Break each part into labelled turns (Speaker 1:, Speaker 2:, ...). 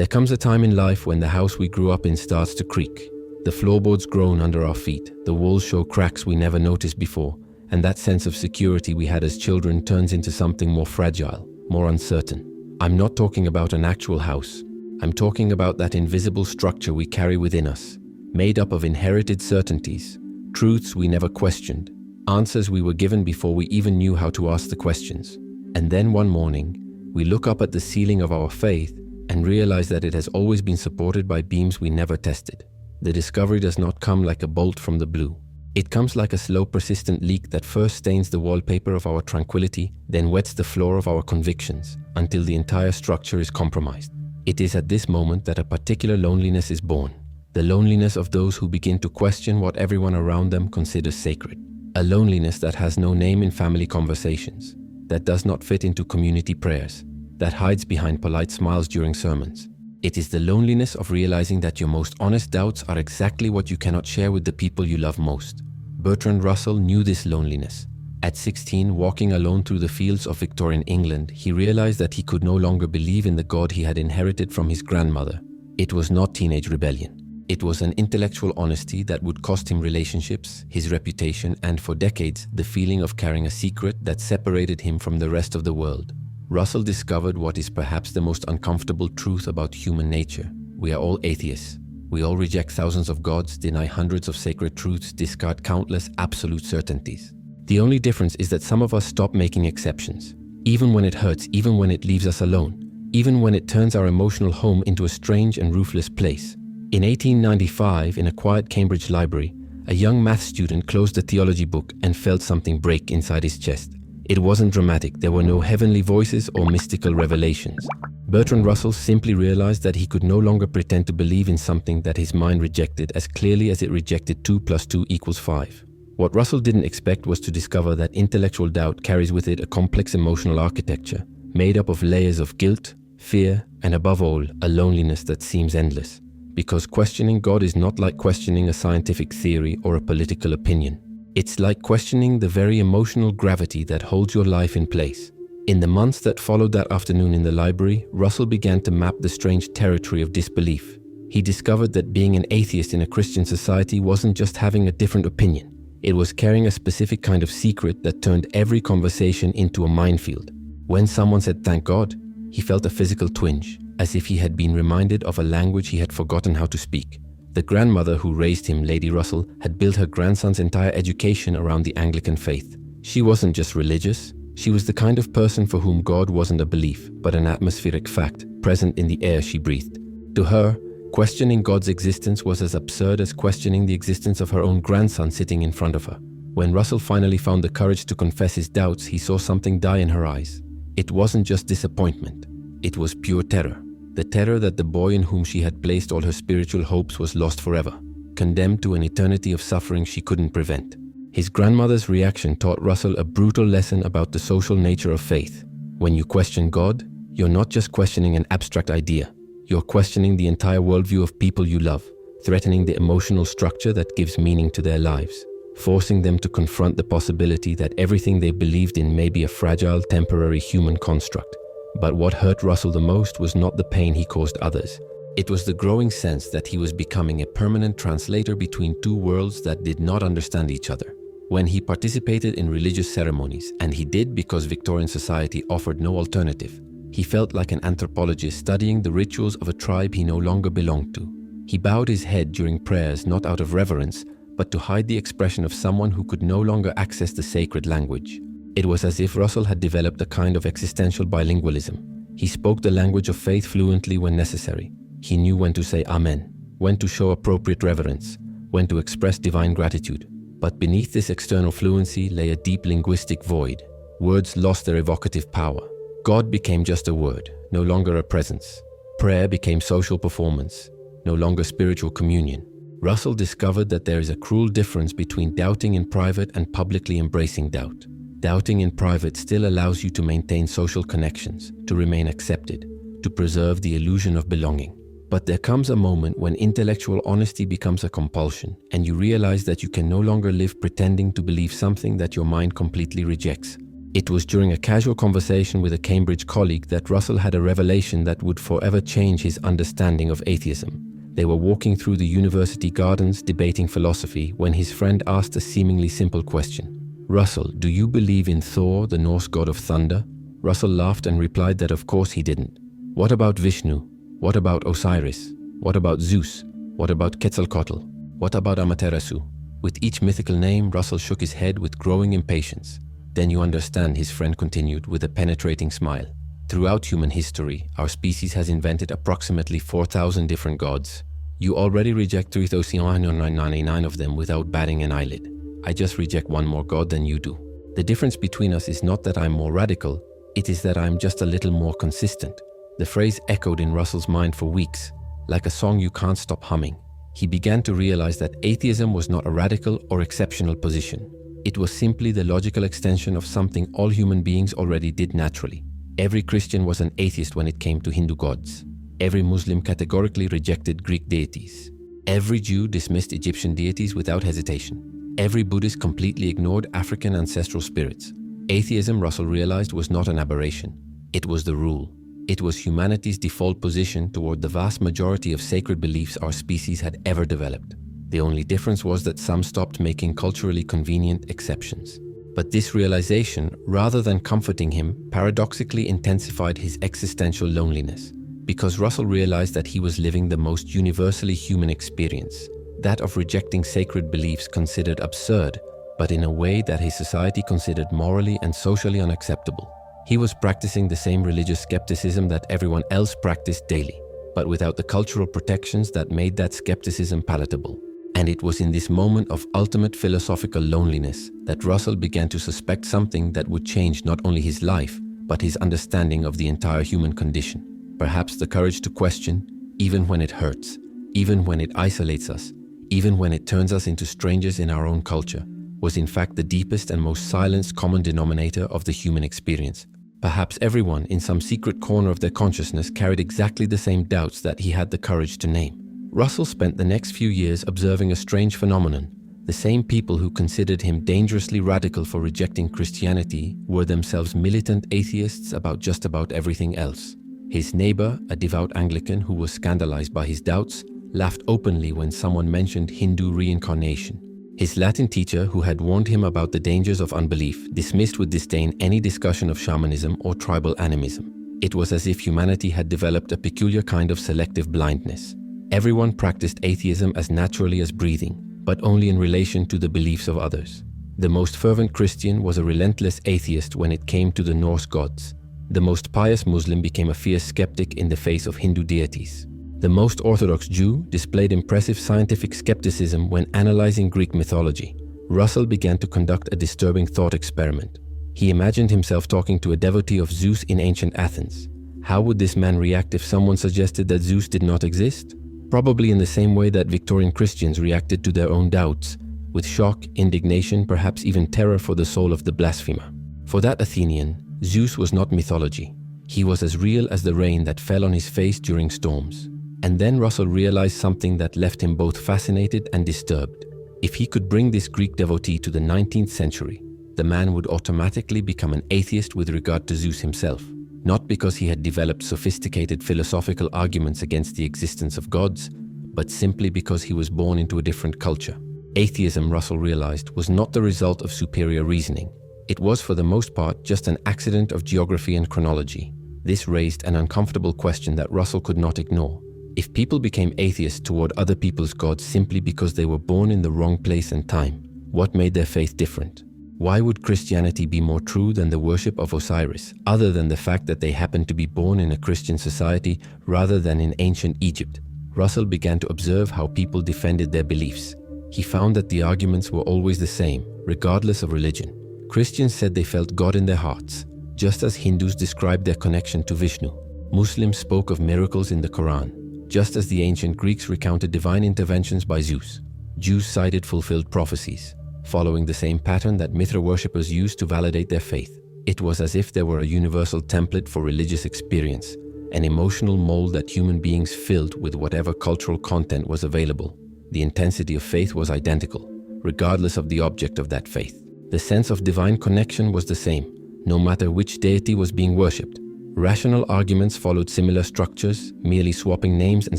Speaker 1: There comes a time in life when the house we grew up in starts to creak. The floorboards groan under our feet, the walls show cracks we never noticed before, and that sense of security we had as children turns into something more fragile, more uncertain. I'm not talking about an actual house. I'm talking about that invisible structure we carry within us, made up of inherited certainties, truths we never questioned, answers we were given before we even knew how to ask the questions. And then one morning, we look up at the ceiling of our faith and realize that it has always been supported by beams we never tested. The discovery does not come like a bolt from the blue. It comes like a slow, persistent leak that first stains the wallpaper of our tranquility, then wets the floor of our convictions, until the entire structure is compromised. It is at this moment that a particular loneliness is born. The loneliness of those who begin to question what everyone around them considers sacred. A loneliness that has no name in family conversations, that does not fit into community prayers, that hides behind polite smiles during sermons. It is the loneliness of realizing that your most honest doubts are exactly what you cannot share with the people you love most. Bertrand Russell knew this loneliness. At 16, walking alone through the fields of Victorian England, he realized that he could no longer believe in the God he had inherited from his grandmother. It was not teenage rebellion. It was an intellectual honesty that would cost him relationships, his reputation, and for decades, the feeling of carrying a secret that separated him from the rest of the world. Russell discovered what is perhaps the most uncomfortable truth about human nature. We are all atheists. We all reject thousands of gods, deny hundreds of sacred truths, discard countless absolute certainties. The only difference is that some of us stop making exceptions, even when it hurts, even when it leaves us alone, even when it turns our emotional home into a strange and roofless place. In 1895, in a quiet Cambridge library, a young math student closed a theology book and felt something break inside his chest. It wasn't dramatic, there were no heavenly voices or mystical revelations. Bertrand Russell simply realized that he could no longer pretend to believe in something that his mind rejected as clearly as it rejected 2 + 2 = 5. What Russell didn't expect was to discover that intellectual doubt carries with it a complex emotional architecture, made up of layers of guilt, fear, and above all, a loneliness that seems endless. Because questioning God is not like questioning a scientific theory or a political opinion. It's like questioning the very emotional gravity that holds your life in place. In the months that followed that afternoon in the library, Russell began to map the strange territory of disbelief. He discovered that being an atheist in a Christian society wasn't just having a different opinion. It was carrying a specific kind of secret that turned every conversation into a minefield. When someone said "thank God," he felt a physical twinge, as if he had been reminded of a language he had forgotten how to speak. The grandmother who raised him, Lady Russell, had built her grandson's entire education around the Anglican faith. She wasn't just religious, she was the kind of person for whom God wasn't a belief, but an atmospheric fact, present in the air she breathed. To her, questioning God's existence was as absurd as questioning the existence of her own grandson sitting in front of her. When Russell finally found the courage to confess his doubts, he saw something die in her eyes. It wasn't just disappointment, it was pure terror. The terror that the boy in whom she had placed all her spiritual hopes was lost forever, condemned to an eternity of suffering she couldn't prevent. His grandmother's reaction taught Russell a brutal lesson about the social nature of faith. When you question God, you're not just questioning an abstract idea. You're questioning the entire worldview of people you love, threatening the emotional structure that gives meaning to their lives, forcing them to confront the possibility that everything they believed in may be a fragile, temporary human construct. But what hurt Russell the most was not the pain he caused others. It was the growing sense that he was becoming a permanent translator between two worlds that did not understand each other. When he participated in religious ceremonies, and he did because Victorian society offered no alternative, he felt like an anthropologist studying the rituals of a tribe he no longer belonged to. He bowed his head during prayers not out of reverence, but to hide the expression of someone who could no longer access the sacred language. It was as if Russell had developed a kind of existential bilingualism. He spoke the language of faith fluently when necessary. He knew when to say Amen, when to show appropriate reverence, when to express divine gratitude. But beneath this external fluency lay a deep linguistic void. Words lost their evocative power. God became just a word, no longer a presence. Prayer became social performance, no longer spiritual communion. Russell discovered that there is a cruel difference between doubting in private and publicly embracing doubt. Doubting in private still allows you to maintain social connections, to remain accepted, to preserve the illusion of belonging. But there comes a moment when intellectual honesty becomes a compulsion, and you realize that you can no longer live pretending to believe something that your mind completely rejects. It was during a casual conversation with a Cambridge colleague that Russell had a revelation that would forever change his understanding of atheism. They were walking through the university gardens debating philosophy when his friend asked a seemingly simple question. "Russell, do you believe in Thor, the Norse god of thunder?" Russell laughed and replied that of course he didn't. "What about Vishnu? What about Osiris? What about Zeus? What about Quetzalcoatl? What about Amaterasu?" With each mythical name, Russell shook his head with growing impatience. "Then you understand," his friend continued with a penetrating smile. "Throughout human history, our species has invented approximately 4,000 different gods. You already reject 3,999 of them without batting an eyelid. I just reject one more god than you do. The difference between us is not that I'm more radical, it is that I'm just a little more consistent." The phrase echoed in Russell's mind for weeks, like a song you can't stop humming. He began to realize that atheism was not a radical or exceptional position. It was simply the logical extension of something all human beings already did naturally. Every Christian was an atheist when it came to Hindu gods. Every Muslim categorically rejected Greek deities. Every Jew dismissed Egyptian deities without hesitation. Every Buddhist completely ignored African ancestral spirits. Atheism, Russell realized, was not an aberration. It was the rule. It was humanity's default position toward the vast majority of sacred beliefs our species had ever developed. The only difference was that some stopped making culturally convenient exceptions. But this realization, rather than comforting him, paradoxically intensified his existential loneliness. Because Russell realized that he was living the most universally human experience, that of rejecting sacred beliefs considered absurd, but in a way that his society considered morally and socially unacceptable. He was practicing the same religious skepticism that everyone else practiced daily, but without the cultural protections that made that skepticism palatable. And it was in this moment of ultimate philosophical loneliness that Russell began to suspect something that would change not only his life, but his understanding of the entire human condition. Perhaps the courage to question, even when it hurts, even when it isolates us, even when it turns us into strangers in our own culture, was in fact the deepest and most silenced common denominator of the human experience. Perhaps everyone in some secret corner of their consciousness carried exactly the same doubts that he had the courage to name. Russell spent the next few years observing a strange phenomenon. The same people who considered him dangerously radical for rejecting Christianity were themselves militant atheists about just about everything else. His neighbor, a devout Anglican who was scandalized by his doubts, laughed openly when someone mentioned Hindu reincarnation. His Latin teacher, who had warned him about the dangers of unbelief, dismissed with disdain any discussion of shamanism or tribal animism. It was as if humanity had developed a peculiar kind of selective blindness. Everyone practiced atheism as naturally as breathing, but only in relation to the beliefs of others. The most fervent Christian was a relentless atheist when it came to the Norse gods. The most pious Muslim became a fierce skeptic in the face of Hindu deities. The most Orthodox Jew displayed impressive scientific skepticism when analyzing Greek mythology. Russell began to conduct a disturbing thought experiment. He imagined himself talking to a devotee of Zeus in ancient Athens. How would this man react if someone suggested that Zeus did not exist? Probably in the same way that Victorian Christians reacted to their own doubts, with shock, indignation, perhaps even terror for the soul of the blasphemer. For that Athenian, Zeus was not mythology. He was as real as the rain that fell on his face during storms. And then Russell realized something that left him both fascinated and disturbed. If he could bring this Greek devotee to the 19th century, the man would automatically become an atheist with regard to Zeus himself, not because he had developed sophisticated philosophical arguments against the existence of gods, but simply because he was born into a different culture. Atheism, Russell realized, was not the result of superior reasoning. It was, for the most part, just an accident of geography and chronology. This raised an uncomfortable question that Russell could not ignore. If people became atheists toward other people's gods simply because they were born in the wrong place and time, what made their faith different? Why would Christianity be more true than the worship of Osiris, other than the fact that they happened to be born in a Christian society rather than in ancient Egypt? Russell began to observe how people defended their beliefs. He found that the arguments were always the same, regardless of religion. Christians said they felt God in their hearts, just as Hindus described their connection to Vishnu. Muslims spoke of miracles in the Quran, just as the ancient Greeks recounted divine interventions by Zeus. Jews cited fulfilled prophecies, following the same pattern that Mithra worshippers used to validate their faith. It was as if there were a universal template for religious experience, an emotional mold that human beings filled with whatever cultural content was available. The intensity of faith was identical, regardless of the object of that faith. The sense of divine connection was the same, no matter which deity was being worshipped. Rational arguments followed similar structures, merely swapping names and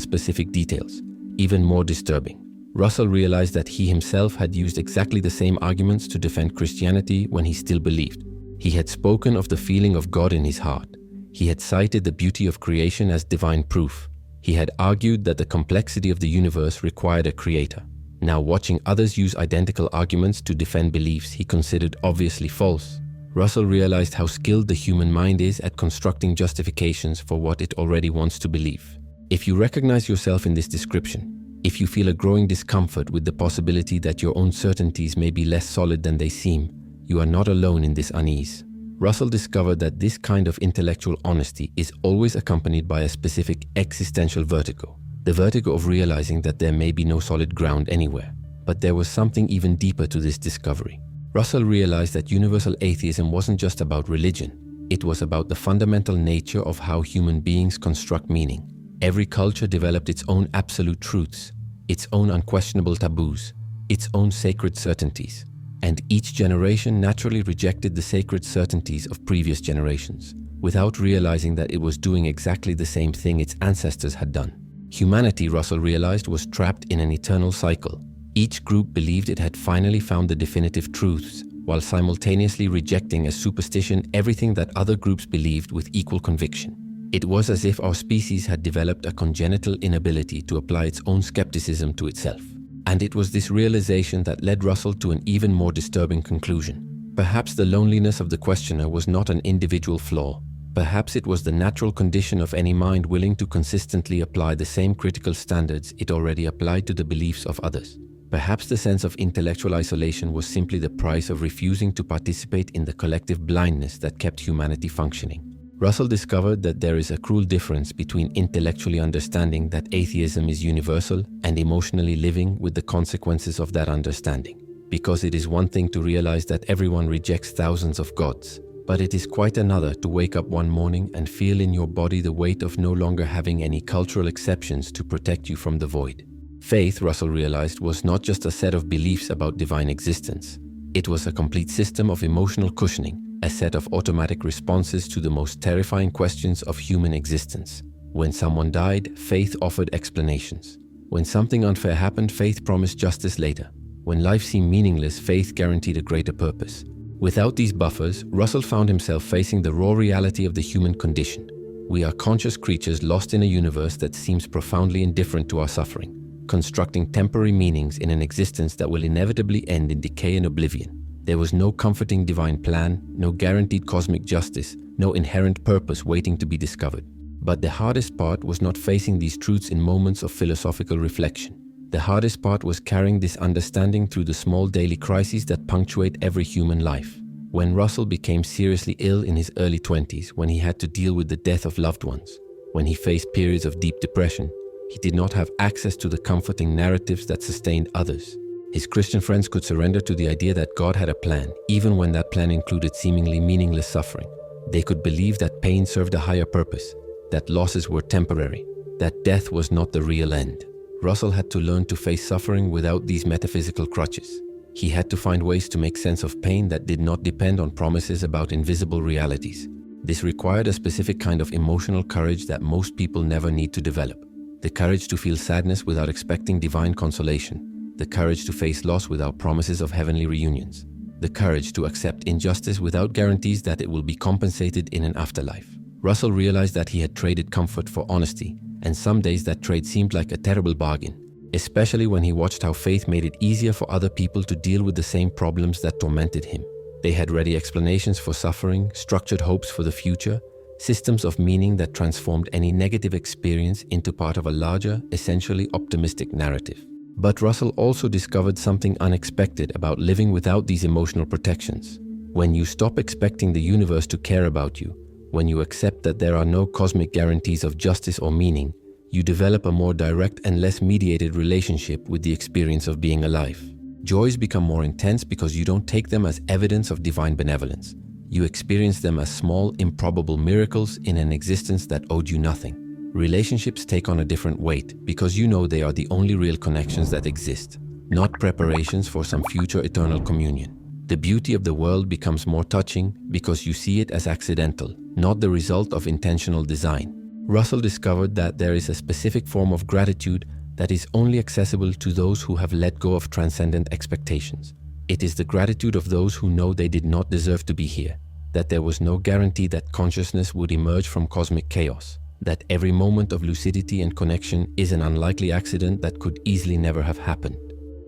Speaker 1: specific details. Even more disturbing, Russell realized that he himself had used exactly the same arguments to defend Christianity when he still believed. He had spoken of the feeling of God in his heart. He had cited the beauty of creation as divine proof. He had argued that the complexity of the universe required a creator. Now, watching others use identical arguments to defend beliefs he considered obviously false, Russell realized how skilled the human mind is at constructing justifications for what it already wants to believe. If you recognize yourself in this description, if you feel a growing discomfort with the possibility that your own certainties may be less solid than they seem, you are not alone in this unease. Russell discovered that this kind of intellectual honesty is always accompanied by a specific existential vertigo, the vertigo of realizing that there may be no solid ground anywhere. But there was something even deeper to this discovery. Russell realized that universal atheism wasn't just about religion. It was about the fundamental nature of how human beings construct meaning. Every culture developed its own absolute truths, its own unquestionable taboos, its own sacred certainties. And each generation naturally rejected the sacred certainties of previous generations, without realizing that it was doing exactly the same thing its ancestors had done. Humanity, Russell realized, was trapped in an eternal cycle. Each group believed it had finally found the definitive truths, while simultaneously rejecting as superstition everything that other groups believed with equal conviction. It was as if our species had developed a congenital inability to apply its own skepticism to itself. And it was this realization that led Russell to an even more disturbing conclusion. Perhaps the loneliness of the questioner was not an individual flaw. Perhaps it was the natural condition of any mind willing to consistently apply the same critical standards it already applied to the beliefs of others. Perhaps the sense of intellectual isolation was simply the price of refusing to participate in the collective blindness that kept humanity functioning. Russell discovered that there is a cruel difference between intellectually understanding that atheism is universal and emotionally living with the consequences of that understanding. Because it is one thing to realize that everyone rejects thousands of gods, but it is quite another to wake up one morning and feel in your body the weight of no longer having any cultural exceptions to protect you from the void. Faith, Russell realized, was not just a set of beliefs about divine existence. It was a complete system of emotional cushioning, a set of automatic responses to the most terrifying questions of human existence. When someone died, faith offered explanations. When something unfair happened, faith promised justice later. When life seemed meaningless, faith guaranteed a greater purpose. Without these buffers, Russell found himself facing the raw reality of the human condition. We are conscious creatures lost in a universe that seems profoundly indifferent to our suffering, constructing temporary meanings in an existence that will inevitably end in decay and oblivion. There was no comforting divine plan, no guaranteed cosmic justice, no inherent purpose waiting to be discovered. But the hardest part was not facing these truths in moments of philosophical reflection. The hardest part was carrying this understanding through the small daily crises that punctuate every human life. When Russell became seriously ill in his early 20s, when he had to deal with the death of loved ones, when he faced periods of deep depression, he did not have access to the comforting narratives that sustained others. His Christian friends could surrender to the idea that God had a plan, even when that plan included seemingly meaningless suffering. They could believe that pain served a higher purpose, that losses were temporary, that death was not the real end. Russell had to learn to face suffering without these metaphysical crutches. He had to find ways to make sense of pain that did not depend on promises about invisible realities. This required a specific kind of emotional courage that most people never need to develop. The courage to feel sadness without expecting divine consolation. The courage to face loss without promises of heavenly reunions. The courage to accept injustice without guarantees that it will be compensated in an afterlife. Russell realized that he had traded comfort for honesty, and some days that trade seemed like a terrible bargain, especially when he watched how faith made it easier for other people to deal with the same problems that tormented him. They had ready explanations for suffering, structured hopes for the future, systems of meaning that transformed any negative experience into part of a larger, essentially optimistic narrative. But Russell also discovered something unexpected about living without these emotional protections. When you stop expecting the universe to care about you, when you accept that there are no cosmic guarantees of justice or meaning, you develop a more direct and less mediated relationship with the experience of being alive. Joys become more intense because you don't take them as evidence of divine benevolence. You experience them as small, improbable miracles in an existence that owed you nothing. Relationships take on a different weight because you know they are the only real connections that exist, not preparations for some future eternal communion. The beauty of the world becomes more touching because you see it as accidental, not the result of intentional design. Russell discovered that there is a specific form of gratitude that is only accessible to those who have let go of transcendent expectations. It is the gratitude of those who know they did not deserve to be here, that there was no guarantee that consciousness would emerge from cosmic chaos, that every moment of lucidity and connection is an unlikely accident that could easily never have happened.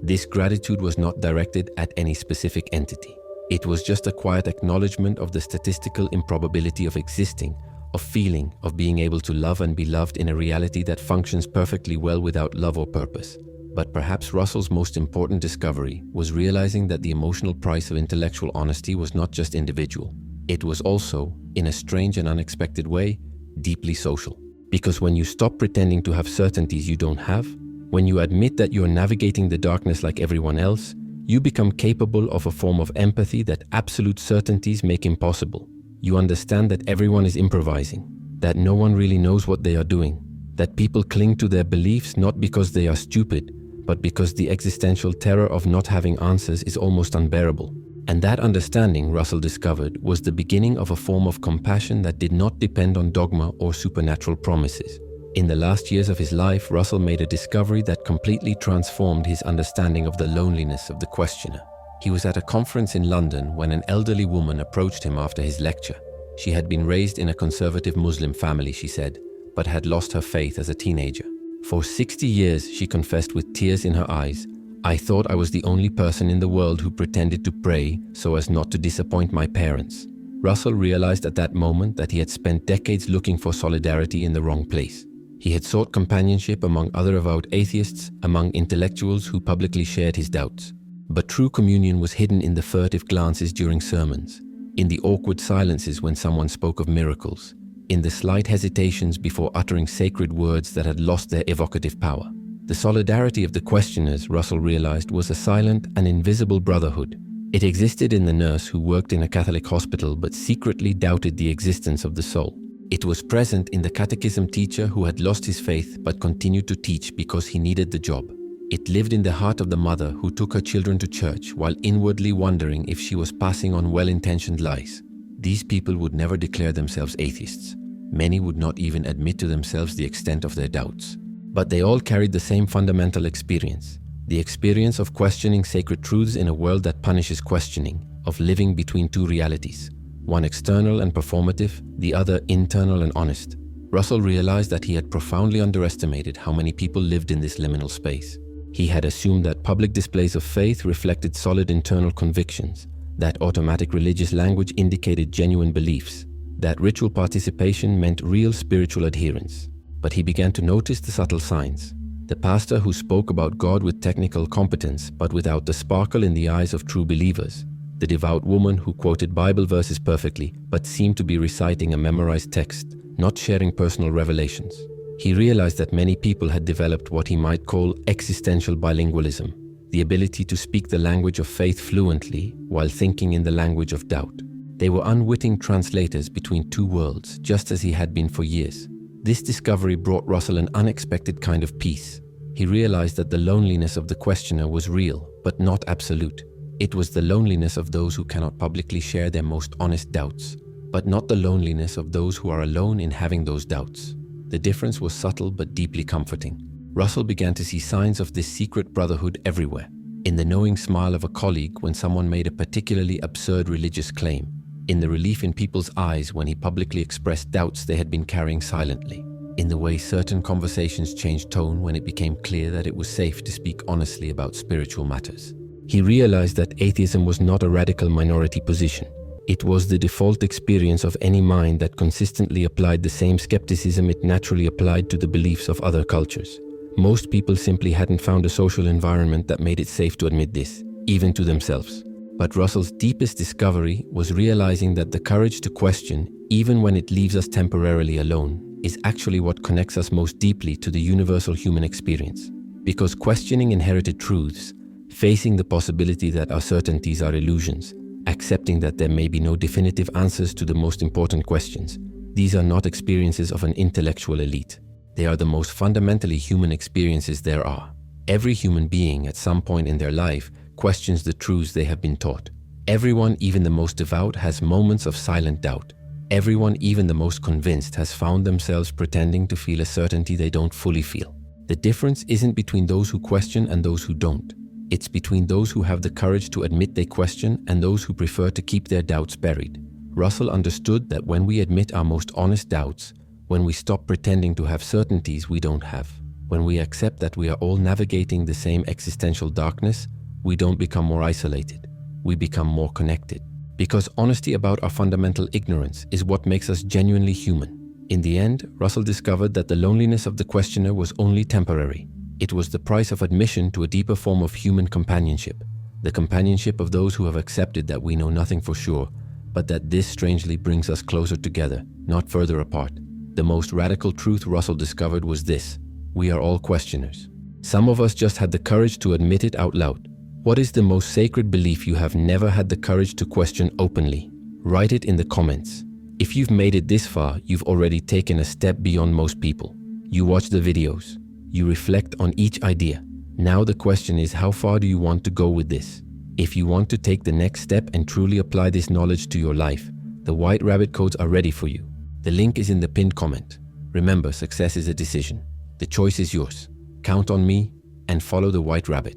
Speaker 1: This gratitude was not directed at any specific entity. It was just a quiet acknowledgement of the statistical improbability of existing, of feeling, of being able to love and be loved in a reality that functions perfectly well without love or purpose. But perhaps Russell's most important discovery was realizing that the emotional price of intellectual honesty was not just individual. It was also, in a strange and unexpected way, deeply social. Because when you stop pretending to have certainties you don't have, when you admit that you're navigating the darkness like everyone else, you become capable of a form of empathy that absolute certainties make impossible. You understand that everyone is improvising, that no one really knows what they are doing, that people cling to their beliefs not because they are stupid, but because the existential terror of not having answers is almost unbearable. And that understanding, Russell discovered, was the beginning of a form of compassion that did not depend on dogma or supernatural promises. In the last years of his life, Russell made a discovery that completely transformed his understanding of the loneliness of the questioner. He was at a conference in London when an elderly woman approached him after his lecture. She had been raised in a conservative Muslim family, she said, but had lost her faith as a teenager. For 60 years, she confessed with tears in her eyes, "I thought I was the only person in the world who pretended to pray so as not to disappoint my parents." Russell realized at that moment that he had spent decades looking for solidarity in the wrong place. He had sought companionship among other avowed atheists, among intellectuals who publicly shared his doubts. But true communion was hidden in the furtive glances during sermons, in the awkward silences when someone spoke of miracles, in the slight hesitations before uttering sacred words that had lost their evocative power. The solidarity of the questioners, Russell realized, was a silent and invisible brotherhood. It existed in the nurse who worked in a Catholic hospital but secretly doubted the existence of the soul. It was present in the catechism teacher who had lost his faith but continued to teach because he needed the job. It lived in the heart of the mother who took her children to church while inwardly wondering if she was passing on well-intentioned lies. These people would never declare themselves atheists. Many would not even admit to themselves the extent of their doubts. But they all carried the same fundamental experience, the experience of questioning sacred truths in a world that punishes questioning, of living between two realities, one external and performative, the other internal and honest. Russell realized that he had profoundly underestimated how many people lived in this liminal space. He had assumed that public displays of faith reflected solid internal convictions, that automatic religious language indicated genuine beliefs, that ritual participation meant real spiritual adherence. But he began to notice the subtle signs. The pastor who spoke about God with technical competence but without the sparkle in the eyes of true believers. The devout woman who quoted Bible verses perfectly but seemed to be reciting a memorized text, not sharing personal revelations. He realized that many people had developed what he might call existential bilingualism, the ability to speak the language of faith fluently while thinking in the language of doubt. They were unwitting translators between two worlds, just as he had been for years. This discovery brought Russell an unexpected kind of peace. He realized that the loneliness of the questioner was real, but not absolute. It was the loneliness of those who cannot publicly share their most honest doubts, but not the loneliness of those who are alone in having those doubts. The difference was subtle but deeply comforting. Russell began to see signs of this secret brotherhood everywhere. In the knowing smile of a colleague when someone made a particularly absurd religious claim, in the relief in people's eyes when he publicly expressed doubts they had been carrying silently, in the way certain conversations changed tone when it became clear that it was safe to speak honestly about spiritual matters. He realized that atheism was not a radical minority position. It was the default experience of any mind that consistently applied the same skepticism it naturally applied to the beliefs of other cultures. Most people simply hadn't found a social environment that made it safe to admit this, even to themselves. But Russell's deepest discovery was realizing that the courage to question, even when it leaves us temporarily alone, is actually what connects us most deeply to the universal human experience. Because questioning inherited truths, facing the possibility that our certainties are illusions, accepting that there may be no definitive answers to the most important questions, these are not experiences of an intellectual elite. They are the most fundamentally human experiences there are. Every human being at some point in their life questions the truths they have been taught. Everyone, even the most devout, has moments of silent doubt. Everyone, even the most convinced, has found themselves pretending to feel a certainty they don't fully feel. The difference isn't between those who question and those who don't. It's between those who have the courage to admit they question and those who prefer to keep their doubts buried. Russell understood that when we admit our most honest doubts, when we stop pretending to have certainties we don't have, when we accept that we are all navigating the same existential darkness, we don't become more isolated. We become more connected. Because honesty about our fundamental ignorance is what makes us genuinely human. In the end, Russell discovered that the loneliness of the questioner was only temporary. It was the price of admission to a deeper form of human companionship, the companionship of those who have accepted that we know nothing for sure, but that this strangely brings us closer together, not further apart. The most radical truth Russell discovered was this: we are all questioners. Some of us just had the courage to admit it out loud. What is the most sacred belief you have never had the courage to question openly? Write it in the comments. If you've made it this far, you've already taken a step beyond most people. You watch the videos. You reflect on each idea. Now the question is, how far do you want to go with this? If you want to take the next step and truly apply this knowledge to your life, the White Rabbit codes are ready for you. The link is in the pinned comment. Remember, success is a decision. The choice is yours. Count on me and follow the White Rabbit.